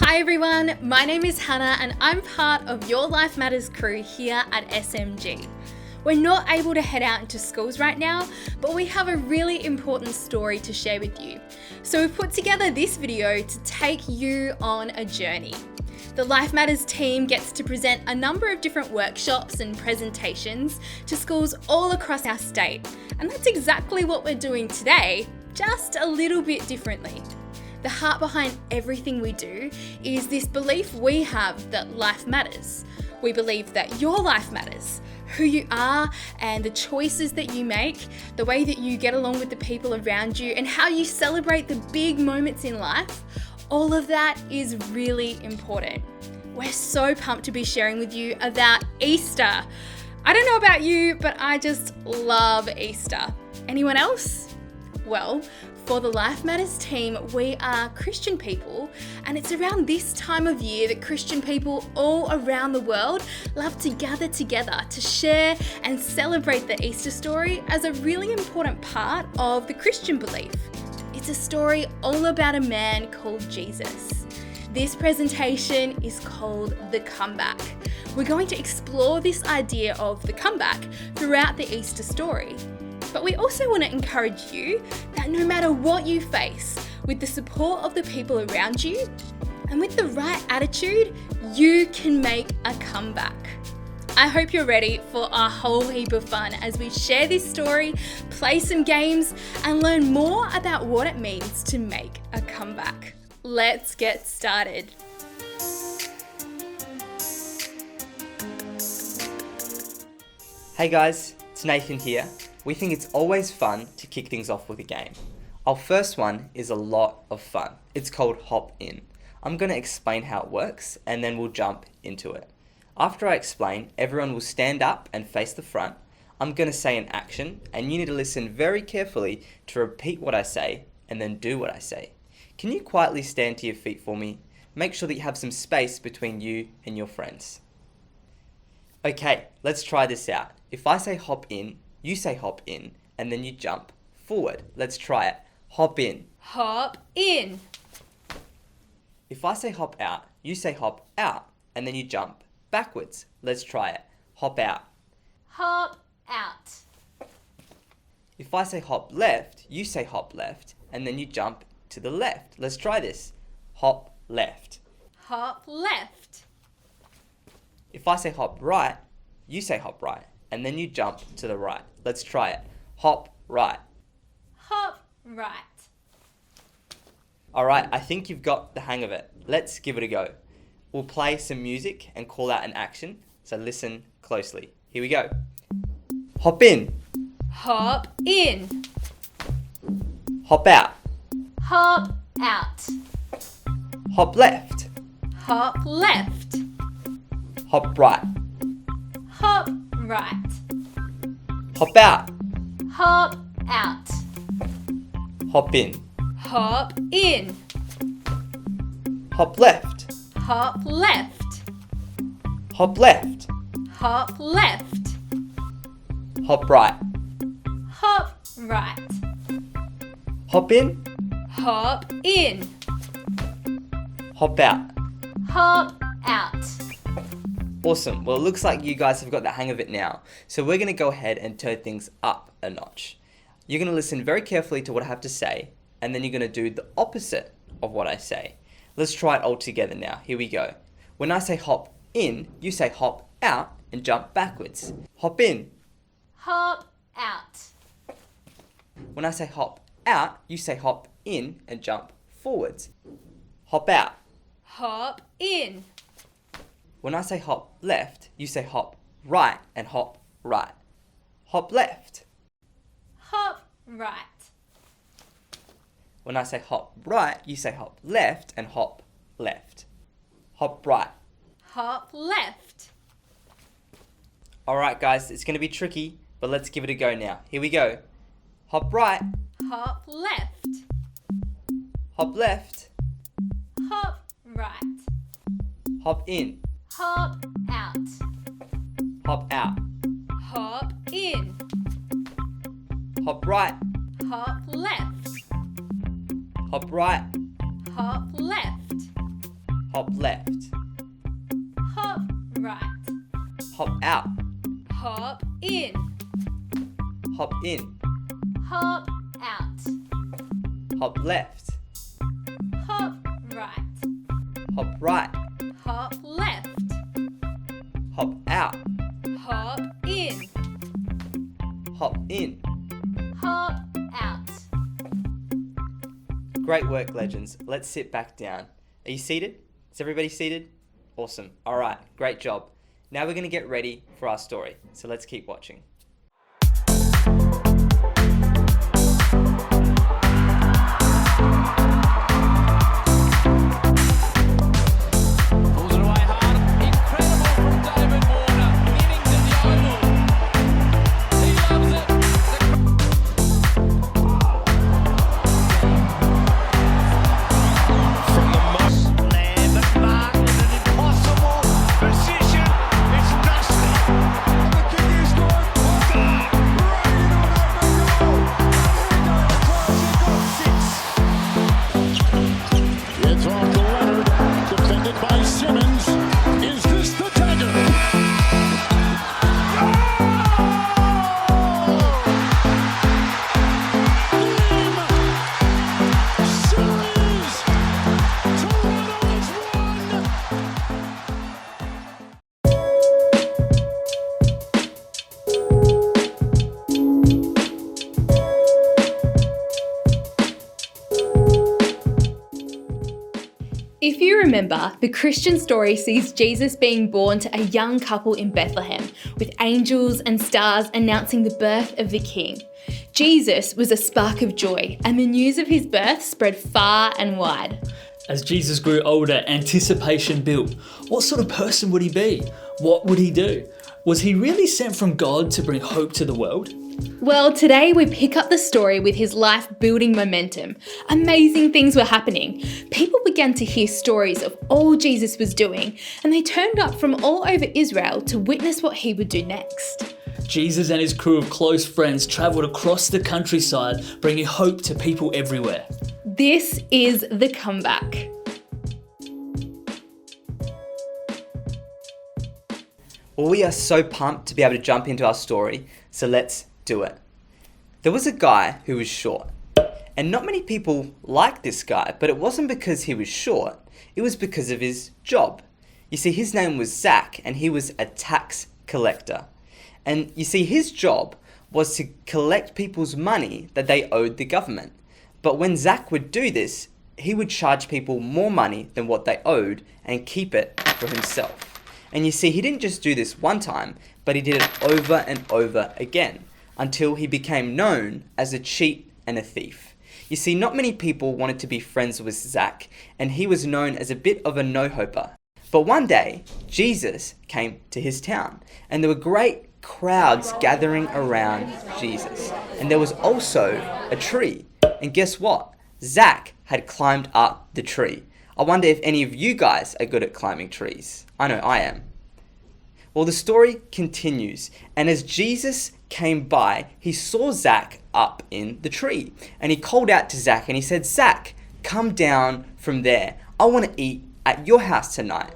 Hi everyone, my name is Hannah and I'm part of Your Life Matters crew here at SMG. We're not able to head out into schools right now, but we have a really important story to share with you. So we've put together this video to take you on a journey. The Life Matters team gets to present a number of different workshops and presentations to schools all across our state. And that's exactly what we're doing today, just a little bit differently. The heart behind everything we do is this belief we have that life matters. We believe that your life matters, who you are and the choices that you make, the way that you get along with the people around you and how you celebrate the big moments in life. All of that is really important. We're so pumped to be sharing with you about Easter. I don't know about you, but I just love Easter. Anyone else? Well, for the Life Matters team, we are Christian people, and it's around this time of year that Christian people all around the world love to gather together to share and celebrate the Easter story as a really important part of the Christian belief. It's a story all about a man called Jesus. This presentation is called The Comeback. We're going to explore this idea of the comeback throughout the Easter story. But we also want to encourage you that no matter what you face, with the support of the people around you and with the right attitude, you can make a comeback. I hope you're ready for a whole heap of fun as we share this story, play some games, and learn more about what it means to make a comeback. Let's get started. Hey guys, it's Nathan here. We think it's always fun to kick things off with a game. Our first one is a lot of fun. It's called Hop In. I'm going to explain how it works and then we'll jump into it. After I explain, everyone will stand up and face the front. I'm going to say an action and you need to listen very carefully to repeat what I say and then do what I say. Can you quietly stand to your feet for me? Make sure that you have some space between you and your friends. Okay, let's try this out. If I say hop in, you say hop in, and then you jump forward. Let's try it. Hop in. Hop in. If I say hop out, you say hop out, and then you jump backwards. Let's try it. Hop out. Hop out. If I say hop left, you say hop left, and then you jump to the left. Let's try this. Hop left. Hop left. If I say hop right, you say hop right, and then you jump to the right. Let's try it. Hop right. Hop right. Alright, I think you've got the hang of it. Let's give it a go. We'll play some music and call out an action, so listen closely. Here we go. Hop in. Hop in. Hop out. Hop out. Hop left. Hop left. Hop right. Hop right. Hop out. Hop out. Hop in. Hop in. Hop left. Hop left. Hop left. Hop left. Hop right. Hop right. Hop in. Hop in. Hop out. Hop out. Awesome. Well, it looks like you guys have got the hang of it now. So we're going to go ahead and turn things up a notch. You're going to listen very carefully to what I have to say, and then you're going to do the opposite of what I say. Let's try it all together now. Here we go. When I say hop in, you say hop out and jump backwards. Hop in. Hop out. When I say hop out, you say hop in and jump forwards. Hop out. Hop in. When I say hop left, you say hop right and hop right. Hop left. Hop right. When I say hop right, you say hop left and hop left. Hop right. Hop left. Alright guys, it's going to be tricky, but let's give it a go now. Here we go. Hop right. Hop left. Hop left. Hop right. Hop in. Hop out. Hop out. Hop in. Hop right. Hop left. Hop right. Hop left. Hop left. Hop right. Hop out. Hop in. Hop in. Hop out. Hop left. Hop right. Hop right. Hop left. Hop out. Hop in. Hop in. Hop out. Great work, legends. Let's sit back down. Are you seated? Is everybody seated? Awesome. All right, great job. Now we're going to get ready for our story. So let's keep watching. Pulls it away hard. Incredible from David Warner. Innings in the oval. He loves it. From the most Lambert mark in an impossible position. It's dusty. And the kick is good. It's off to Leonard, defended by Simmons. Is this the dagger? Series! Toronto has won! If you remember, the Christian story sees Jesus being born to a young couple in Bethlehem, with angels and stars announcing the birth of the King. Jesus was a spark of joy, and the news of his birth spread far and wide. As Jesus grew older, anticipation built. What sort of person would he be? What would he do? Was he really sent from God to bring hope to the world? Well, today we pick up the story with his life building momentum. Amazing things were happening. People began to hear stories of all Jesus was doing, and they turned up from all over Israel to witness what he would do next. Jesus and his crew of close friends travelled across the countryside, bringing hope to people everywhere. This is the comeback. Well, we are so pumped to be able to jump into our story, so let's do it. There was a guy who was short, and not many people liked this guy, but it wasn't because he was short, it was because of his job. You see, his name was Zach, and he was a tax collector. And you see, his job was to collect people's money that they owed the government. But when Zach would do this, he would charge people more money than what they owed and keep it for himself. And you see, he didn't just do this one time, but he did it over and over again until he became known as a cheat and a thief. You see, not many people wanted to be friends with Zach, and he was known as a bit of a no-hoper. But one day, Jesus came to his town, and there were great crowds gathering around Jesus. And there was also a tree. And guess what? Zach had climbed up the tree. I wonder if any of you guys are good at climbing trees. I know I am. Well, the story continues, and as Jesus came by, he saw Zach up in the tree, and he called out to Zach, and he said, "Zach, come down from there. I want to eat at your house tonight."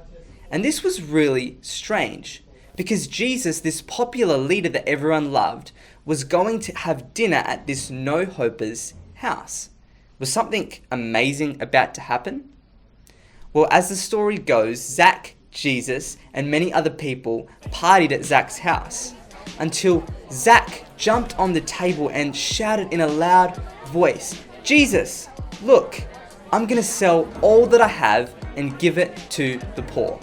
And this was really strange, because Jesus, this popular leader that everyone loved, was going to have dinner at this no-hoper's house. Was something amazing about to happen? Well, as the story goes, Zach, Jesus, and many other people partied at Zach's house until Zach jumped on the table and shouted in a loud voice, "Jesus, look, I'm going to sell all that I have and give it to the poor."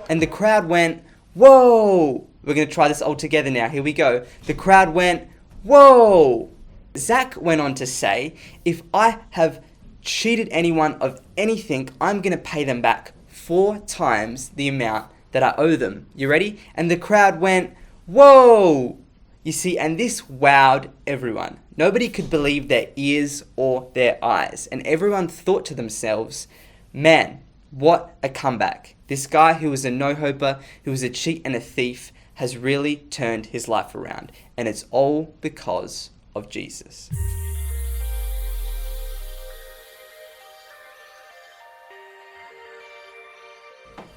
And the crowd went, "Whoa!" We're going to try this all together now. Here we go. The crowd went, "Whoa!" Zach went on to say, "If I have cheated anyone of anything, I'm going to pay them back 4 times the amount that I owe them." You ready? And the crowd went, "Whoa!" You see, and this wowed everyone. Nobody could believe their ears or their eyes. And everyone thought to themselves, man, what a comeback. This guy who was a no-hoper, who was a cheat and a thief, has really turned his life around. And it's all because of Jesus.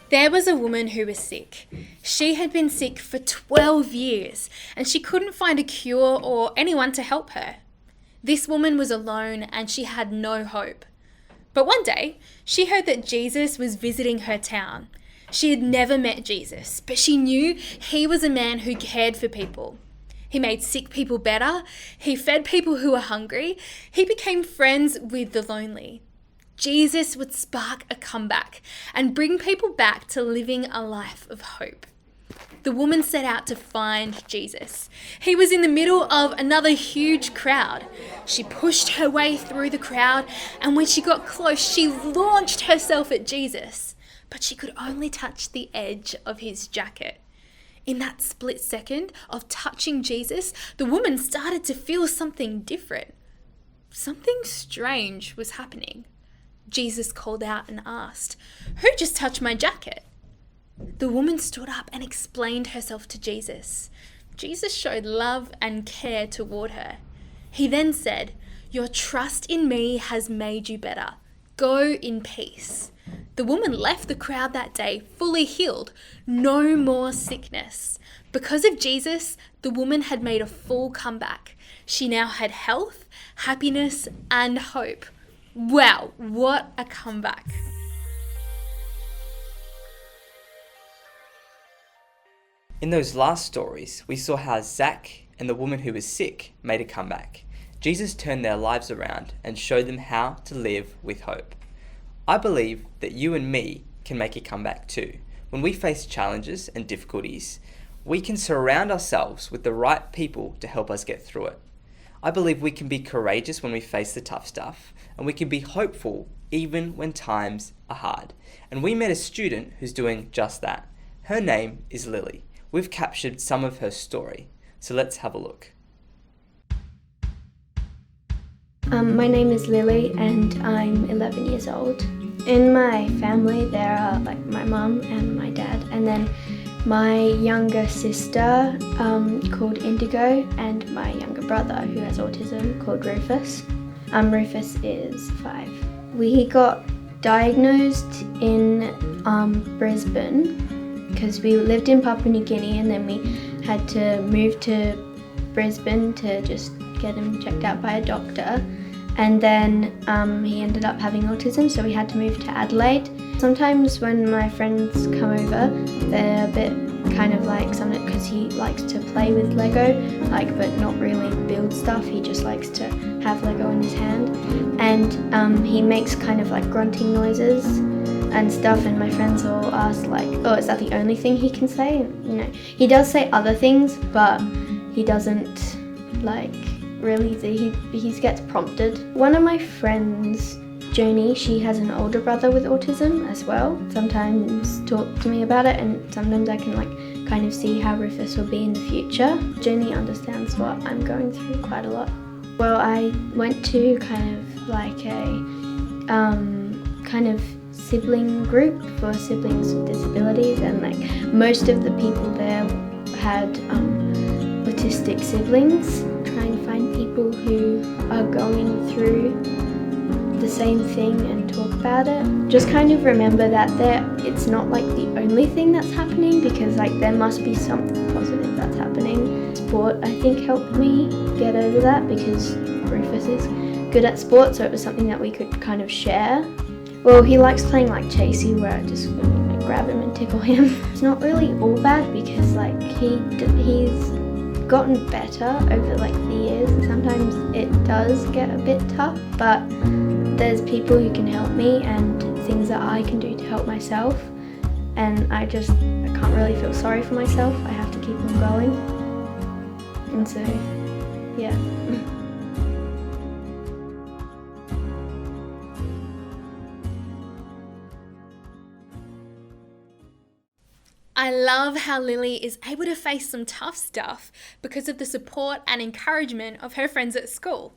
There was a woman who was sick. She had been sick for 12 years and she couldn't find a cure or anyone to help her. This woman was alone and she had no hope. But one day, she heard that Jesus was visiting her town. She had never met Jesus, but she knew he was a man who cared for people. He made sick people better. He fed people who were hungry. He became friends with the lonely. Jesus would spark a comeback and bring people back to living a life of hope. The woman set out to find Jesus. He was in the middle of another huge crowd. She pushed her way through the crowd, and when she got close, she launched herself at Jesus, but she could only touch the edge of his jacket. In that split second of touching Jesus, the woman started to feel something different. Something strange was happening. Jesus called out and asked, "Who just touched my jacket?" The woman stood up and explained herself to Jesus. Jesus showed love and care toward her. He then said, "Your trust in me has made you better. Go in peace." The woman left the crowd that day fully healed. No more sickness. Because of Jesus, the woman had made a full comeback. She now had health, happiness, and hope. Wow, what a comeback. In those last stories, we saw how Zach and the woman who was sick made a comeback. Jesus turned their lives around and showed them how to live with hope. I believe that you and me can make a comeback too. When we face challenges and difficulties, we can surround ourselves with the right people to help us get through it. I believe we can be courageous when we face the tough stuff, and we can be hopeful even when times are hard. And we met a student who's doing just that. Her name is Lily. We've captured some of her story, so let's have a look. My name is Lily and I'm 11 years old. In my family there are like my mum and my dad, and then my younger sister called Indigo, and my younger brother who has autism called Rufus. Rufus is 5. We got diagnosed in Brisbane because we lived in Papua New Guinea, and then we had to move to Brisbane to just get him checked out by a doctor. And then he ended up having autism, so we had to move to Adelaide. Sometimes when my friends come over, they're a bit kind of like something, because he likes to play with Lego, but not really build stuff. He just likes to have Lego in his hand. And he makes kind of like grunting noises and stuff, and my friends all ask like, "Oh, is that the only thing he can say?" And, he does say other things, but he doesn't really, he gets prompted. One of my friends, Joni, she has an older brother with autism as well. Sometimes talk to me about it, and sometimes I can kind of see how Rufus will be in the future. Joni understands what I'm going through quite a lot. Well, I went to kind of like a kind of sibling group for siblings with disabilities, and most of the people there had autistic siblings. Trying to find people who are going through the same thing and talk about it. Just kind of remember that it's not the only thing that's happening, because there must be something positive that's happening. Sport, I think, helped me get over that, because Rufus is good at sport, so it was something that we could kind of share. Well, he likes playing chasey, where I just grab him and tickle him. It's not really all bad, because he's gotten better over the years. Sometimes it does get a bit tough, but there's people who can help me and things that I can do to help myself, and I can't really feel sorry for myself. I have to keep on going, and so yeah. I love how Lily is able to face some tough stuff because of the support and encouragement of her friends at school.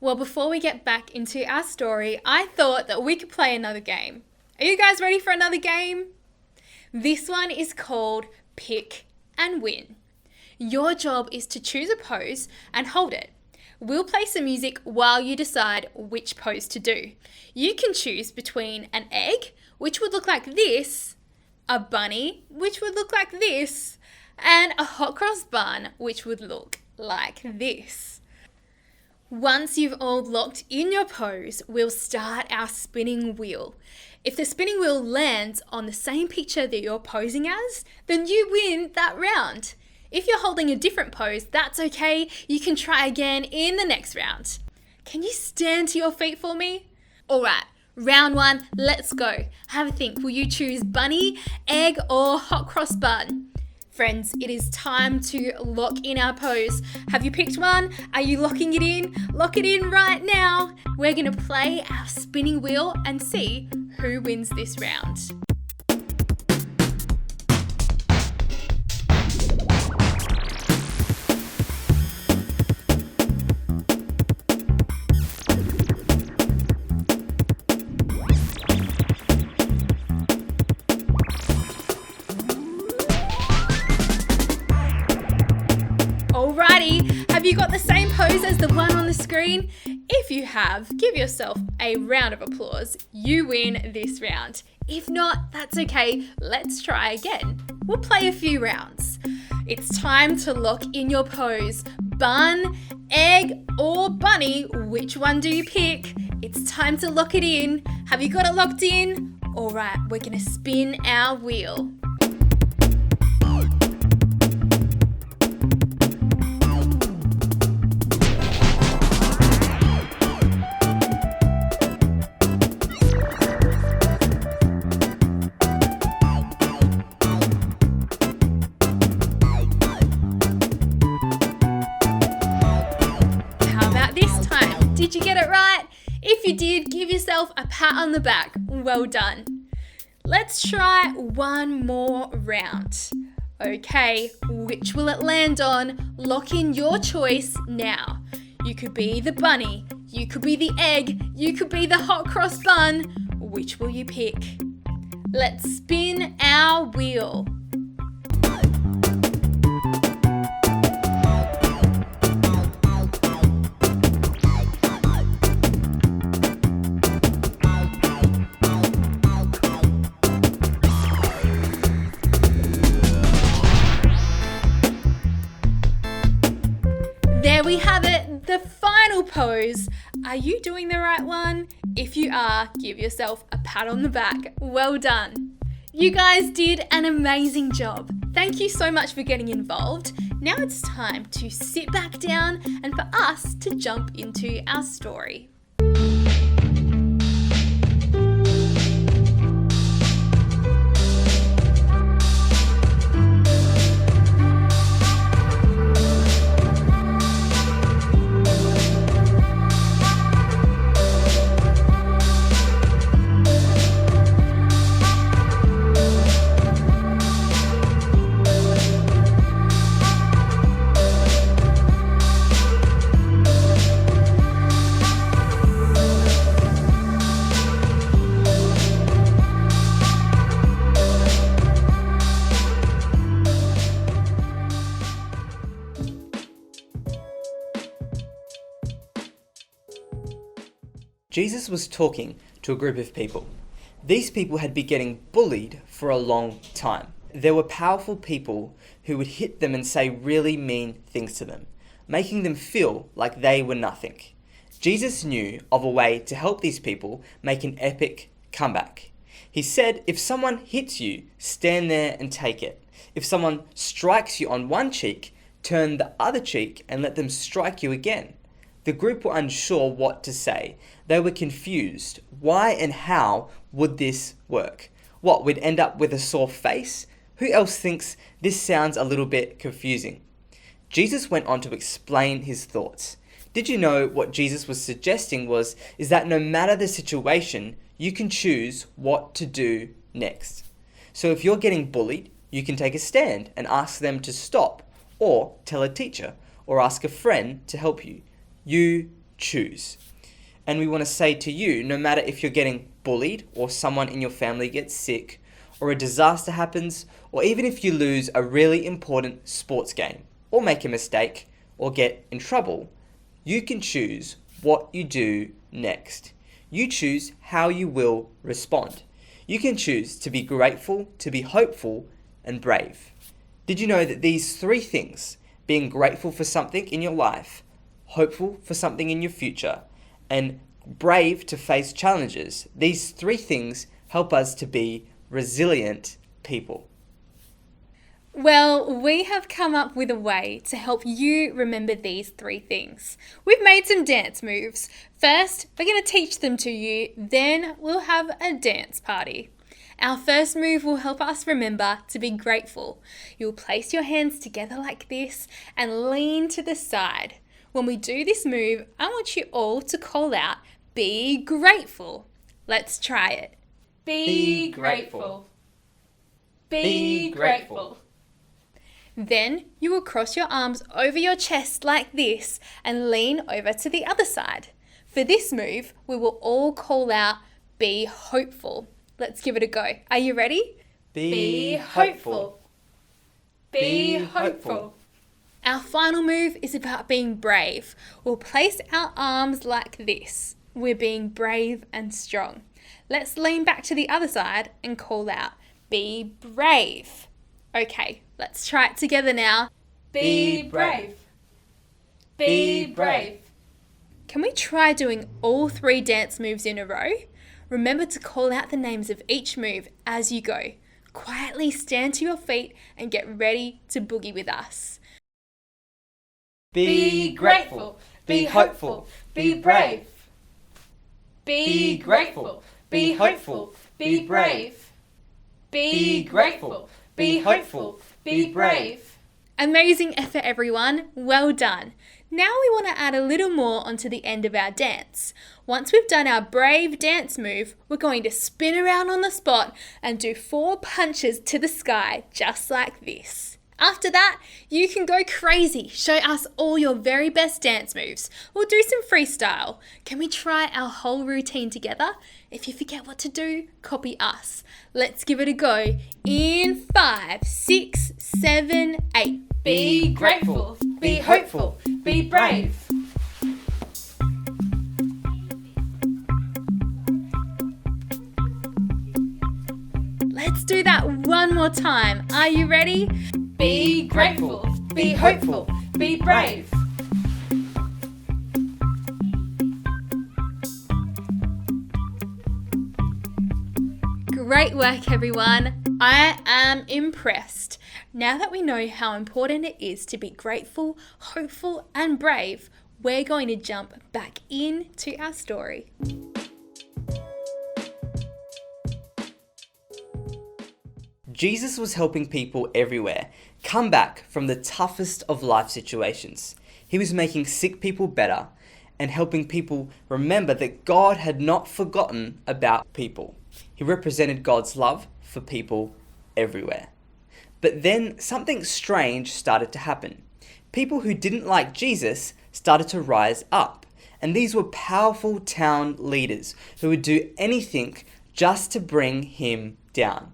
Well, before we get back into our story, I thought that we could play another game. Are you guys ready for another game? This one is called Pick and Win. Your job is to choose a pose and hold it. We'll play some music while you decide which pose to do. You can choose between an egg, which would look like this, a bunny, which would look like this, and a hot cross bun, which would look like this. Once you've all locked in your pose, we'll start our spinning wheel. If the spinning wheel lands on the same picture that you're posing as, then you win that round. If you're holding a different pose, that's okay. You can try again in the next round. Can you stand to your feet for me? All right, round one, let's go. Have a think. Will you choose bunny, egg, or hot cross bun? Friends, it is time to lock in our pose. Have you picked one? Are you locking it in? Lock it in right now. We're going to play our spinning wheel and see who wins this round. Alrighty, have you got the same pose as the one on the screen? If you have, give yourself a round of applause. You win this round. If not, that's okay. Let's try again. We'll play a few rounds. It's time to lock in your pose. Bun, egg, or bunny, which one do you pick? It's time to lock it in. Have you got it locked in? Alright, we're gonna spin our wheel. Did you get it right? If you did, give yourself a pat on the back. Well done. Let's try one more round. Okay, which will it land on? Lock in your choice now. You could be the bunny, you could be the egg, you could be the hot cross bun. Which will you pick? Let's spin our wheel. There we have it, the final pose. Are you doing the right one? If you are, give yourself a pat on the back. Well done. You guys did an amazing job. Thank you so much for getting involved. Now it's time to sit back down and for us to jump into our story. Jesus was talking to a group of people. These people had been getting bullied for a long time. There were powerful people who would hit them and say really mean things to them, making them feel like they were nothing. Jesus knew of a way to help these people make an epic comeback. He said, if someone hits you, stand there and take it. If someone strikes you on one cheek, turn the other cheek and let them strike you again. The group were unsure what to say. They were confused. Why and how would this work? What, we'd end up with a sore face? Who else thinks this sounds a little bit confusing? Jesus went on to explain his thoughts. Did you know what Jesus was suggesting is that no matter the situation, you can choose what to do next. So if you're getting bullied, you can take a stand and ask them to stop, or tell a teacher, or ask a friend to help you. You choose. And we want to say to you, no matter if you're getting bullied or someone in your family gets sick or a disaster happens, or even if you lose a really important sports game or make a mistake or get in trouble, you can choose what you do next. You choose how you will respond. You can choose to be grateful, to be hopeful, and brave. Did you know that these three things, being grateful for something in your life, hopeful for something in your future, and brave to face challenges, these three things help us to be resilient people? Well, we have come up with a way to help you remember these three things. We've made some dance moves. First, we're going to teach them to you, then we'll have a dance party. Our first move will help us remember to be grateful. You'll place your hands together like this and lean to the side. When we do this move, I want you all to call out, be grateful. Let's try it. Be grateful. Be grateful. Then you will cross your arms over your chest like this and lean over to the other side. For this move, we will all call out, be hopeful. Let's give it a go. Are you ready? Be hopeful. Be hopeful. Our final move is about being brave. We'll place our arms like this. We're being brave and strong. Let's lean back to the other side and call out, be brave. Okay, let's try it together now. Be brave. Be brave. Can we try doing all three dance moves in a row? Remember to call out the names of each move as you go. Quietly stand to your feet and get ready to boogie with us. Be grateful. Be hopeful. Be brave. Be grateful. Be hopeful. Be brave. Be grateful. Be hopeful. Be brave. Amazing effort, everyone. Well done. Now we want to add a little more onto the end of our dance. Once we've done our brave dance move, we're going to spin around on the spot and do 4 punches to the sky, just like this. After that, you can go crazy. Show us all your very best dance moves. We'll do some freestyle. Can we try our whole routine together? If you forget what to do, copy us. Let's give it a go. In 5, 6, 7, 8. Be grateful. Be hopeful. Be brave. Let's do that one more time. Are you ready? Be grateful. Be hopeful. Be brave. Great work, everyone. I am impressed. Now that we know how important it is to be grateful, hopeful, and brave, we're going to jump back into our story. Jesus was helping people everywhere come back from the toughest of life situations. He was making sick people better and helping people remember that God had not forgotten about people. He represented God's love for people everywhere. But then something strange started to happen. People who didn't like Jesus started to rise up. And these were powerful town leaders who would do anything just to bring him down.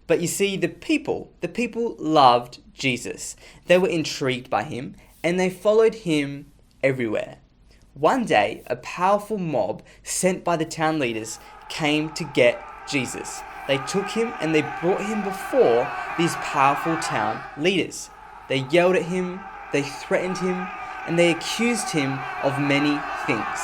But you see, the people loved Jesus. They were intrigued by him and they followed him everywhere. One day, a powerful mob sent by the town leaders came to get Jesus. They took him and they brought him before these powerful town leaders. They yelled at him, they threatened him, and they accused him of many things.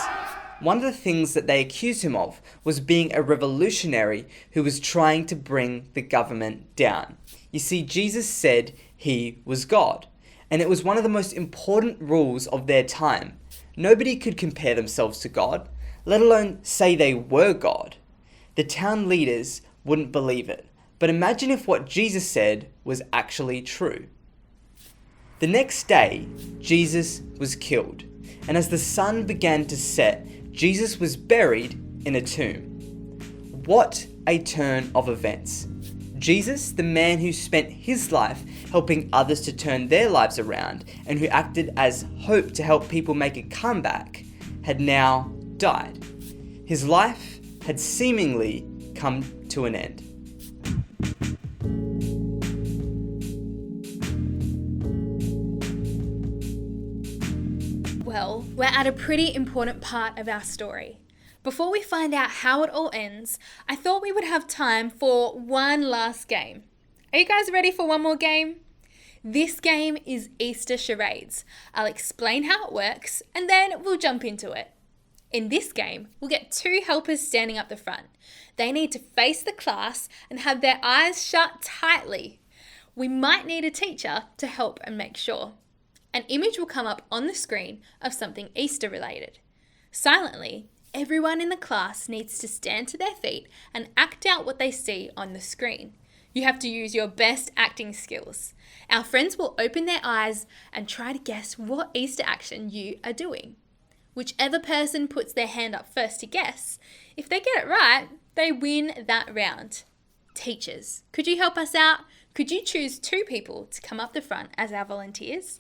One of the things that they accused him of was being a revolutionary who was trying to bring the government down. You see, Jesus said he was God, and it was one of the most important rules of their time. Nobody could compare themselves to God, let alone say they were God. The town leaders wouldn't believe it, but imagine if what Jesus said was actually true. The next day, Jesus was killed, and as the sun began to set, Jesus was buried in a tomb. What a turn of events. Jesus, the man who spent his life helping others to turn their lives around and who acted as hope to help people make a comeback, had now died. His life had seemingly come to an end. Well, we're at a pretty important part of our story. Before we find out how it all ends, I thought we would have time for one last game. Are you guys ready for one more game? This game is Easter charades. I'll explain how it works and then we'll jump into it. In this game, we'll get 2 helpers standing up the front. They need to face the class and have their eyes shut tightly. We might need a teacher to help and make sure. An image will come up on the screen of something Easter related. Silently, everyone in the class needs to stand to their feet and act out what they see on the screen. You have to use your best acting skills. Our friends will open their eyes and try to guess what Easter action you are doing. Whichever person puts their hand up first to guess, if they get it right, they win that round. Teachers, could you help us out? Could you choose 2 people to come up the front as our volunteers?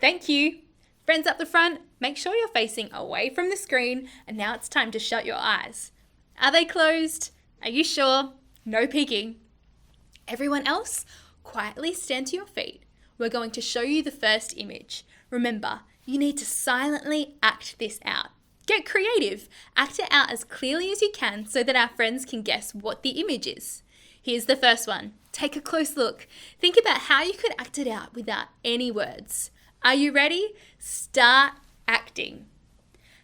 Thank you. Friends up the front, make sure you're facing away from the screen, and now it's time to shut your eyes. Are they closed? Are you sure? No peeking. Everyone else, quietly stand to your feet. We're going to show you the first image. Remember, you need to silently act this out. Get creative. Act it out as clearly as you can so that our friends can guess what the image is. Here's the first one. Take a close look. Think about how you could act it out without any words. Are you ready? Start acting.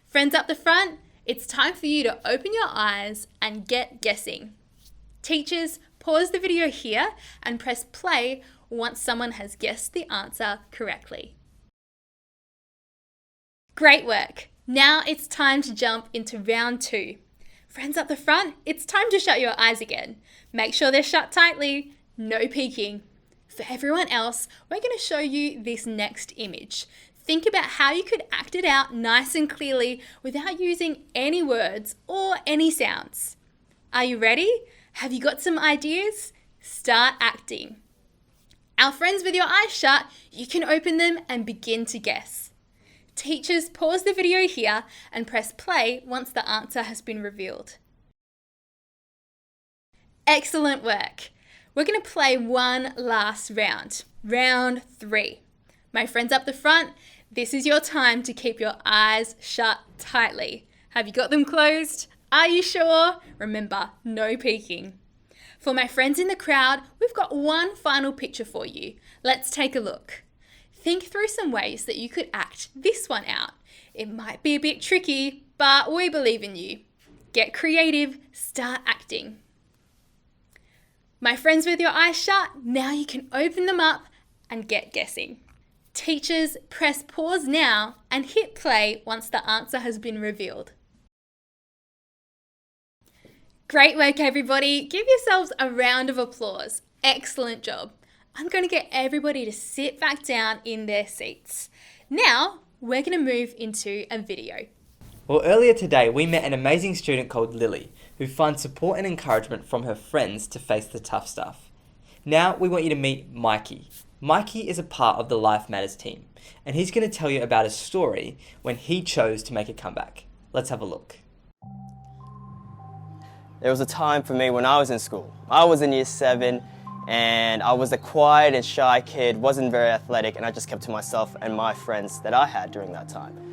Friends up the front, it's time for you to open your eyes and get guessing. Teachers, pause the video here and press play once someone has guessed the answer correctly. Great work. Now it's time to jump into round 2. Friends up the front, it's time to shut your eyes again. Make sure they're shut tightly, no peeking. For everyone else, we're going to show you this next image. Think about how you could act it out nice and clearly without using any words or any sounds. Are you ready? Have you got some ideas? Start acting. Our friends with your eyes shut, you can open them and begin to guess. Teachers, pause the video here and press play once the answer has been revealed. Excellent work. We're going to play one last round, round 3. My friends up the front, this is your time to keep your eyes shut tightly. Have you got them closed? Are you sure? Remember, no peeking. For my friends in the crowd, we've got one final picture for you. Let's take a look. Think through some ways that you could act this one out. It might be a bit tricky, but we believe in you. Get creative, start acting. My friends with your eyes shut, now you can open them up and get guessing. Teachers, press pause now and hit play once the answer has been revealed. Great work, everybody. Give yourselves a round of applause. Excellent job. I'm going to get everybody to sit back down in their seats. Now, we're going to move into a video. Well, earlier today, we met an amazing student called Lily, who finds support and encouragement from her friends to face the tough stuff. Now, we want you to meet Mikey. Mikey is a part of the Life Matters team, and he's going to tell you about his story when he chose to make a comeback. Let's have a look. There was a time for me when I was in school. I was in year 7, and I was a quiet and shy kid, wasn't very athletic, and I just kept to myself and my friends that I had during that time.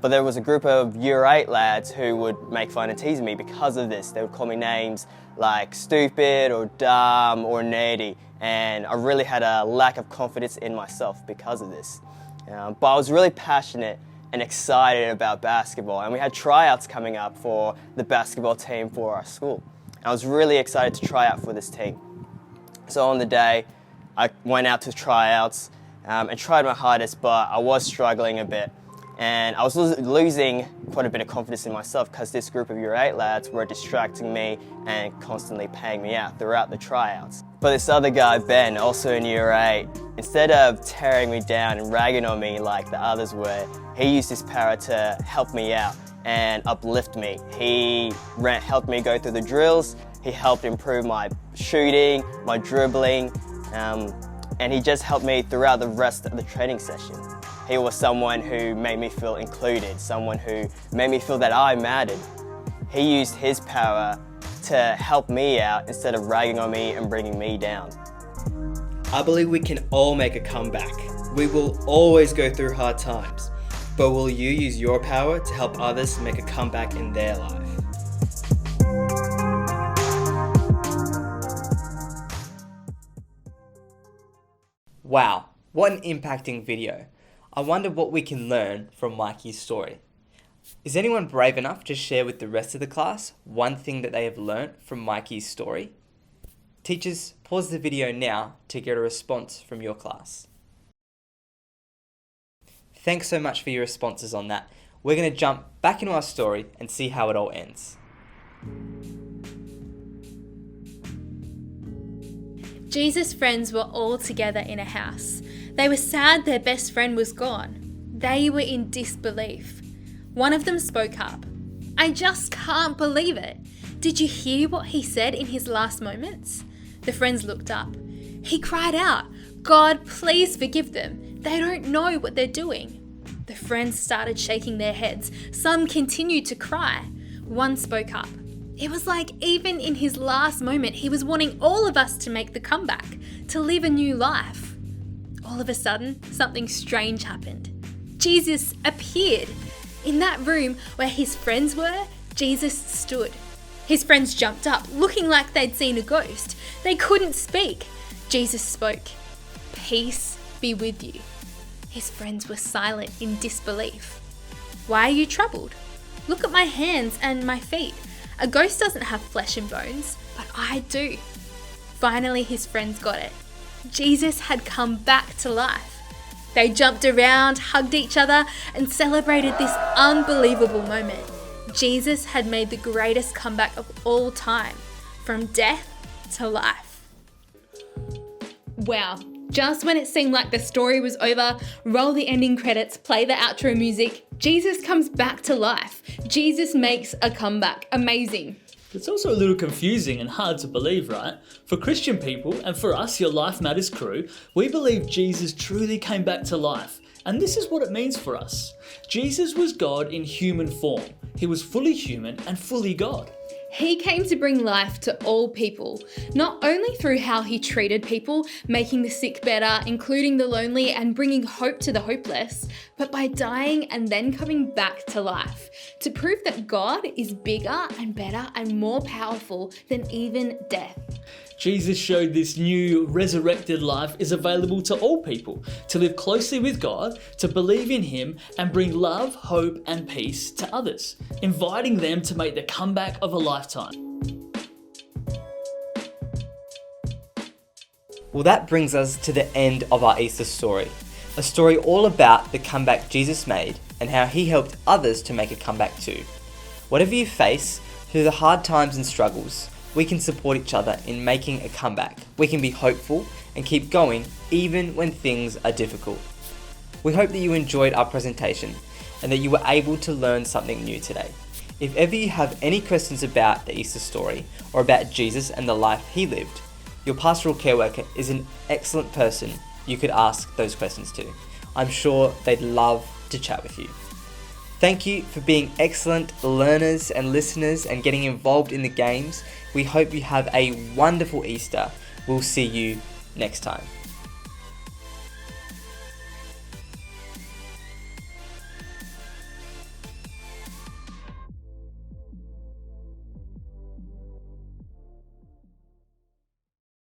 But there was a group of year 8 lads who would make fun and tease me because of this. They would call me names like stupid or dumb or nerdy, and I really had a lack of confidence in myself because of this. But I was really passionate and excited about basketball, and we had tryouts coming up for the basketball team for our school. I was really excited to try out for this team. So on the day, I went out to tryouts and tried my hardest, but I was struggling a bit. And I was losing quite a bit of confidence in myself because this group of year 8 lads were distracting me and constantly paying me out throughout the tryouts. But this other guy, Ben, also in year 8, instead of tearing me down and ragging on me like the others were, he used his power to help me out and uplift me. He helped me go through the drills, he helped improve my shooting, my dribbling, and he just helped me throughout the rest of the training session. He was someone who made me feel included, someone who made me feel that I mattered. He used his power to help me out instead of ragging on me and bringing me down. I believe we can all make a comeback. We will always go through hard times, but will you use your power to help others make a comeback in their life? Wow, what an impacting video. I wonder what we can learn from Mikey's story. Is anyone brave enough to share with the rest of the class one thing that they have learnt from Mikey's story? Teachers, pause the video now to get a response from your class. Thanks so much for your responses on that. We're going to jump back into our story and see how it all ends. Jesus' friends were all together in a house. They were sad their best friend was gone. They were in disbelief. One of them spoke up. "I just can't believe it. Did you hear what he said in his last moments?" The friends looked up. He cried out, "God, please forgive them. They don't know what they're doing." The friends started shaking their heads. Some continued to cry. One spoke up. It was like even in his last moment, he was wanting all of us to make the comeback, to live a new life. All of a sudden, something strange happened. Jesus appeared. In that room where his friends were, Jesus stood. His friends jumped up, looking like they'd seen a ghost. They couldn't speak. Jesus spoke. "Peace be with you." His friends were silent in disbelief. "Why are you troubled? Look at my hands and my feet. A ghost doesn't have flesh and bones, but I do." Finally, his friends got it. Jesus had come back to life. They jumped around, hugged each other, and celebrated this unbelievable moment. Jesus had made the greatest comeback of all time, from death to life. Wow. Just when it seemed like the story was over, roll the ending credits, play the outro music, Jesus comes back to life. Jesus makes a comeback. Amazing. It's also a little confusing and hard to believe, right? For Christian people, and for us, your Life Matters crew, we believe Jesus truly came back to life. And this is what it means for us. Jesus was God in human form. He was fully human and fully God. He came to bring life to all people, not only through how he treated people, making the sick better, including the lonely, and bringing hope to the hopeless, but by dying and then coming back to life, to prove that God is bigger and better and more powerful than even death. Jesus showed this new resurrected life is available to all people, to live closely with God, to believe in Him, and bring love, hope, and peace to others, inviting them to make the comeback of a lifetime. Well, that brings us to the end of our Easter story. A story all about the comeback Jesus made and how He helped others to make a comeback too. Whatever you face, through the hard times and struggles, we can support each other in making a comeback. We can be hopeful and keep going even when things are difficult. We hope that you enjoyed our presentation and that you were able to learn something new today. If ever you have any questions about the Easter story or about Jesus and the life He lived, your pastoral care worker is an excellent person you could ask those questions to. I'm sure they'd love to chat with you. Thank you for being excellent learners and listeners and getting involved in the games. We hope you have a wonderful Easter. We'll see you next time.